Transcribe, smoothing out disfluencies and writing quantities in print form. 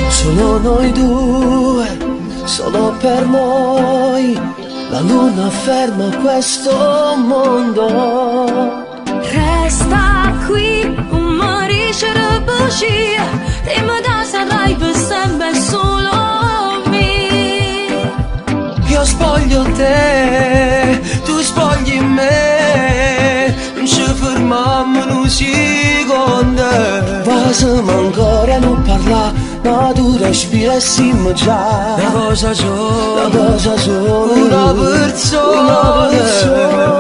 Solo noi due, solo per noi, la luna ferma questo mondo. Resta qui, un morisce di bugia, e mi dà sarai per sempre solo me. Io spoglio te, tu spogli me, non ci fermiamo un secondo. Vasiamo ancora a non parlare, ma tu respiressimo già. Una cosa sola, una persona.